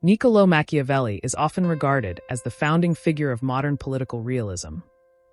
Niccolò Machiavelli is often regarded as the founding figure of modern political realism,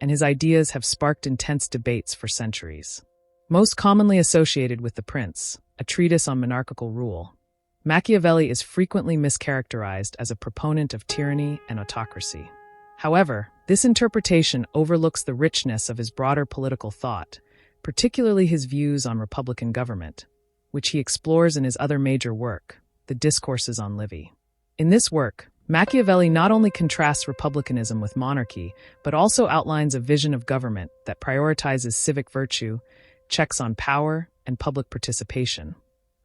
and his ideas have sparked intense debates for centuries. Most commonly associated with The Prince, a treatise on monarchical rule, Machiavelli is frequently mischaracterized as a proponent of tyranny and autocracy. However, this interpretation overlooks the richness of his broader political thought, particularly his views on republican government, which he explores in his other major work, the Discourses on Livy. In this work, Machiavelli not only contrasts republicanism with monarchy, but also outlines a vision of government that prioritizes civic virtue, checks on power, and public participation,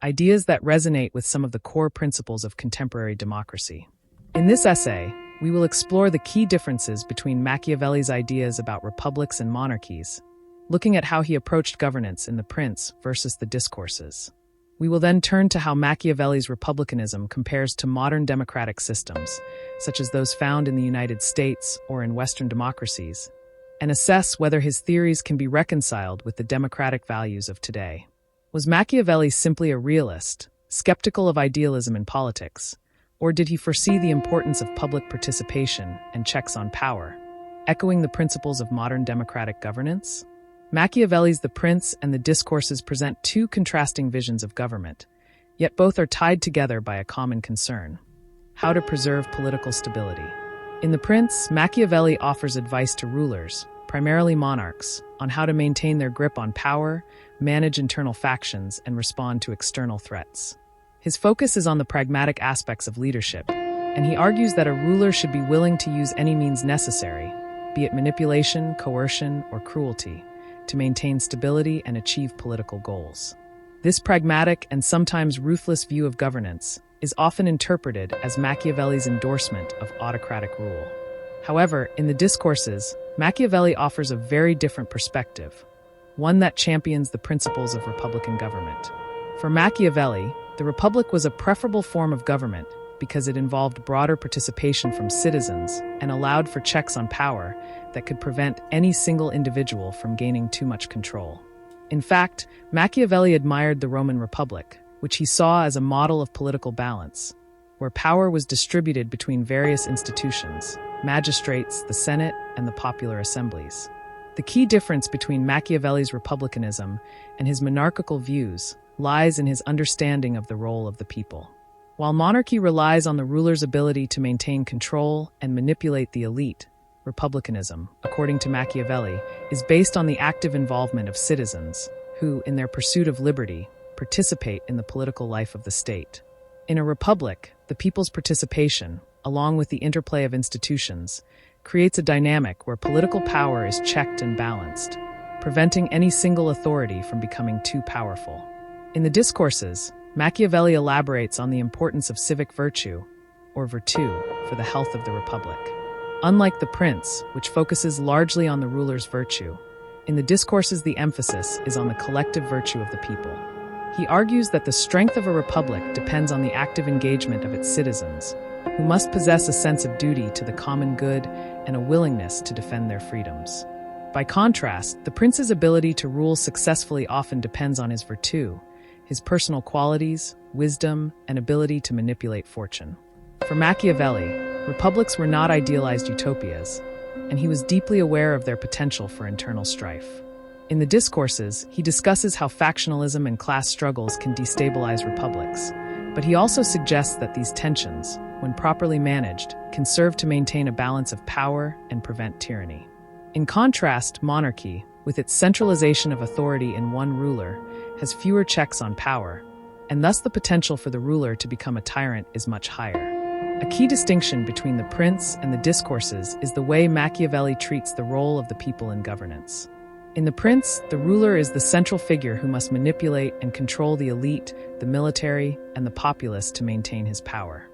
ideas that resonate with some of the core principles of contemporary democracy. In this essay, we will explore the key differences between Machiavelli's ideas about republics and monarchies, looking at how he approached governance in The Prince versus the Discourses. We will then turn to how Machiavelli's republicanism compares to modern democratic systems, such as those found in the United States or in Western democracies, and assess whether his theories can be reconciled with the democratic values of today. Was Machiavelli simply a realist, skeptical of idealism in politics, or did he foresee the importance of public participation and checks on power, echoing the principles of modern democratic governance? Machiavelli's The Prince and the Discourses present two contrasting visions of government, yet both are tied together by a common concern: how to preserve political stability. In The Prince, Machiavelli offers advice to rulers, primarily monarchs, on how to maintain their grip on power, manage internal factions, and respond to external threats. His focus is on the pragmatic aspects of leadership, and he argues that a ruler should be willing to use any means necessary, be it manipulation, coercion, or cruelty, to maintain stability and achieve political goals. This pragmatic and sometimes ruthless view of governance is often interpreted as Machiavelli's endorsement of autocratic rule. However, in the Discourses, Machiavelli offers a very different perspective, one that champions the principles of republican government. For Machiavelli, the republic was a preferable form of government because it involved broader participation from citizens and allowed for checks on power that could prevent any single individual from gaining too much control. In fact, Machiavelli admired the Roman Republic, which he saw as a model of political balance, where power was distributed between various institutions, magistrates, the Senate, and the popular assemblies. The key difference between Machiavelli's republicanism and his monarchical views lies in his understanding of the role of the people. While monarchy relies on the ruler's ability to maintain control and manipulate the elite, republicanism, according to Machiavelli, is based on the active involvement of citizens who, in their pursuit of liberty, participate in the political life of the state. In a republic, the people's participation, along with the interplay of institutions, creates a dynamic where political power is checked and balanced, preventing any single authority from becoming too powerful. In the Discourses, Machiavelli elaborates on the importance of civic virtue, or virtu, for the health of the republic. Unlike The Prince, which focuses largely on the ruler's virtue, in the Discourses the emphasis is on the collective virtue of the people. He argues that the strength of a republic depends on the active engagement of its citizens, who must possess a sense of duty to the common good and a willingness to defend their freedoms. By contrast, the prince's ability to rule successfully often depends on his virtu, his personal qualities, wisdom, and ability to manipulate fortune. For Machiavelli, republics were not idealized utopias, and he was deeply aware of their potential for internal strife. In the Discourses, he discusses how factionalism and class struggles can destabilize republics, but he also suggests that these tensions, when properly managed, can serve to maintain a balance of power and prevent tyranny. In contrast, monarchy, with its centralization of authority in one ruler, has fewer checks on power, and thus the potential for the ruler to become a tyrant is much higher. A key distinction between The Prince and the Discourses is the way Machiavelli treats the role of the people in governance. In The Prince, the ruler is the central figure who must manipulate and control the elite, the military, and the populace to maintain his power.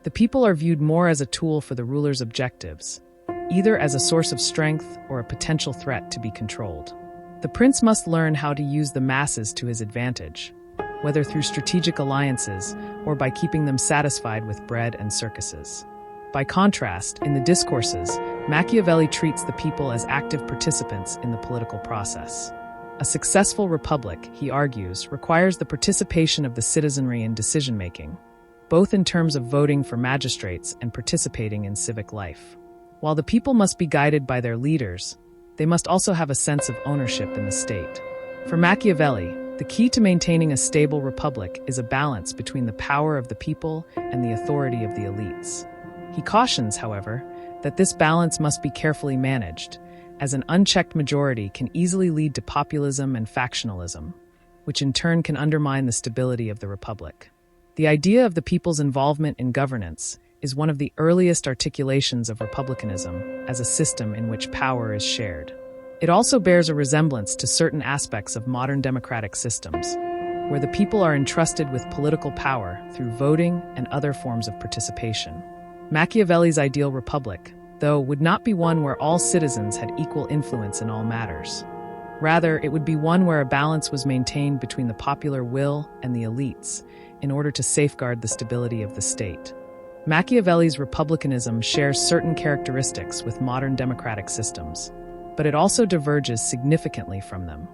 The people are viewed more as a tool for the ruler's objectives, either as a source of strength or a potential threat to be controlled. The prince must learn how to use the masses to his advantage, whether through strategic alliances or by keeping them satisfied with bread and circuses. By contrast, in the Discourses, Machiavelli treats the people as active participants in the political process. A successful republic, he argues, requires the participation of the citizenry in decision-making, both in terms of voting for magistrates and participating in civic life. While the people must be guided by their leaders, they must also have a sense of ownership in the state. For Machiavelli, the key to maintaining a stable republic is a balance between the power of the people and the authority of the elites. He cautions, however, that this balance must be carefully managed, as an unchecked majority can easily lead to populism and factionalism, which in turn can undermine the stability of the republic. The idea of the people's involvement in governance is one of the earliest articulations of republicanism as a system in which power is shared. It also bears a resemblance to certain aspects of modern democratic systems, where the people are entrusted with political power through voting and other forms of participation. Machiavelli's ideal republic, though, would not be one where all citizens had equal influence in all matters. Rather, it would be one where a balance was maintained between the popular will and the elites in order to safeguard the stability of the state. Machiavelli's republicanism shares certain characteristics with modern democratic systems, but it also diverges significantly from them.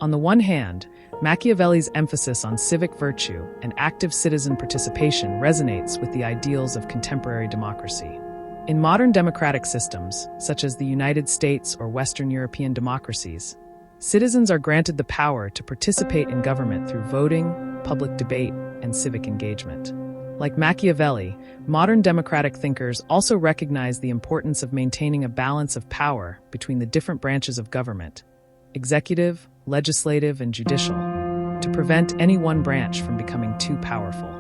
On the one hand, Machiavelli's emphasis on civic virtue and active citizen participation resonates with the ideals of contemporary democracy. In modern democratic systems, such as the United States or Western European democracies, citizens are granted the power to participate in government through voting, public debate, and civic engagement. Like Machiavelli, modern democratic thinkers also recognize the importance of maintaining a balance of power between the different branches of government, executive, legislative, and judicial, to prevent any one branch from becoming too powerful.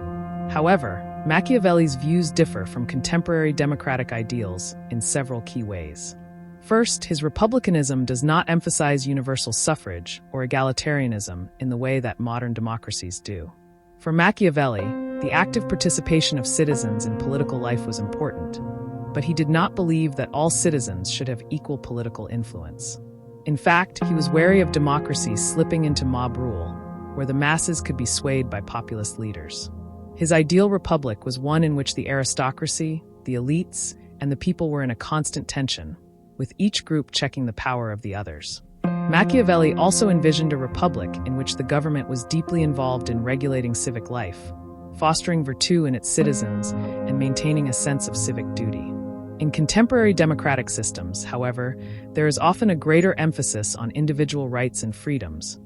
However, Machiavelli's views differ from contemporary democratic ideals in several key ways. First, his republicanism does not emphasize universal suffrage or egalitarianism in the way that modern democracies do. For Machiavelli, the active participation of citizens in political life was important, but he did not believe that all citizens should have equal political influence. In fact, he was wary of democracy slipping into mob rule, where the masses could be swayed by populist leaders. His ideal republic was one in which the aristocracy, the elites, and the people were in a constant tension, with each group checking the power of the others. Machiavelli also envisioned a republic in which the government was deeply involved in regulating civic life, fostering virtue in its citizens, and maintaining a sense of civic duty. In contemporary democratic systems, however, there is often a greater emphasis on individual rights and freedoms,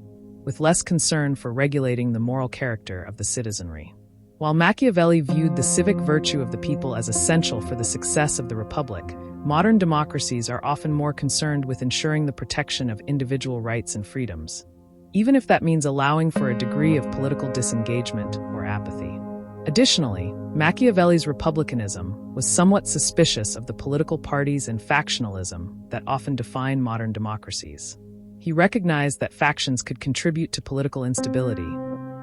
with less concern for regulating the moral character of the citizenry. While Machiavelli viewed the civic virtue of the people as essential for the success of the republic, modern democracies are often more concerned with ensuring the protection of individual rights and freedoms, even if that means allowing for a degree of political disengagement or apathy. Additionally, Machiavelli's republicanism was somewhat suspicious of the political parties and factionalism that often define modern democracies. He recognized that factions could contribute to political instability,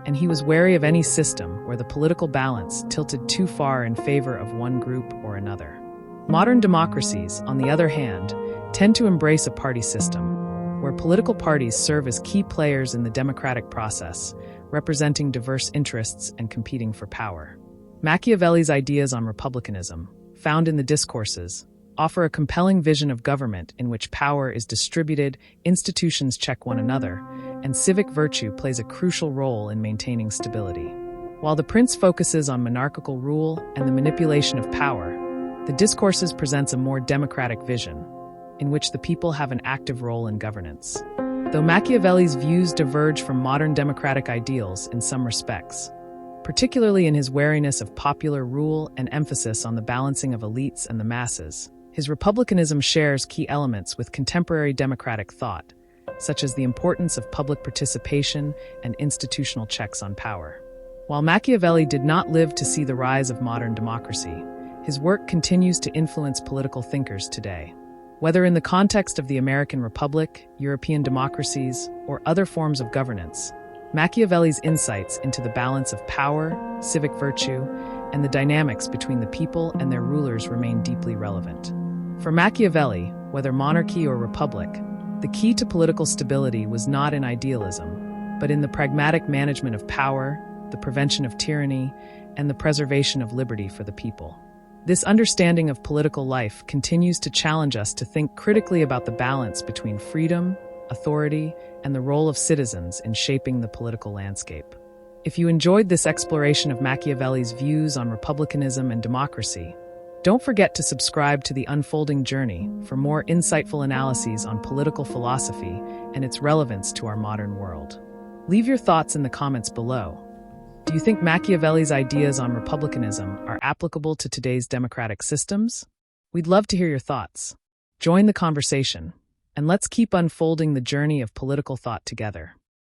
and he was wary of any system where the political balance tilted too far in favor of one group or another. Modern democracies, on the other hand, tend to embrace a party system, where political parties serve as key players in the democratic process, representing diverse interests and competing for power. Machiavelli's ideas on republicanism, found in the Discourses, offer a compelling vision of government in which power is distributed, institutions check one another, and civic virtue plays a crucial role in maintaining stability. While the Prince focuses on monarchical rule and the manipulation of power, the Discourses presents a more democratic vision, in which the people have an active role in governance. Though Machiavelli's views diverge from modern democratic ideals in some respects, particularly in his wariness of popular rule and emphasis on the balancing of elites and the masses, his republicanism shares key elements with contemporary democratic thought, such as the importance of public participation and institutional checks on power. While Machiavelli did not live to see the rise of modern democracy, his work continues to influence political thinkers today. Whether in the context of the American Republic, European democracies, or other forms of governance, Machiavelli's insights into the balance of power, civic virtue, and the dynamics between the people and their rulers remain deeply relevant. For Machiavelli, whether monarchy or republic, the key to political stability was not in idealism, but in the pragmatic management of power, the prevention of tyranny, and the preservation of liberty for the people. This understanding of political life continues to challenge us to think critically about the balance between freedom, authority, and the role of citizens in shaping the political landscape. If you enjoyed this exploration of Machiavelli's views on republicanism and democracy, don't forget to subscribe to The Unfolding Journey for more insightful analyses on political philosophy and its relevance to our modern world. Leave your thoughts in the comments below. Do you think Machiavelli's ideas on republicanism are applicable to today's democratic systems? We'd love to hear your thoughts. Join the conversation, and let's keep unfolding the journey of political thought together.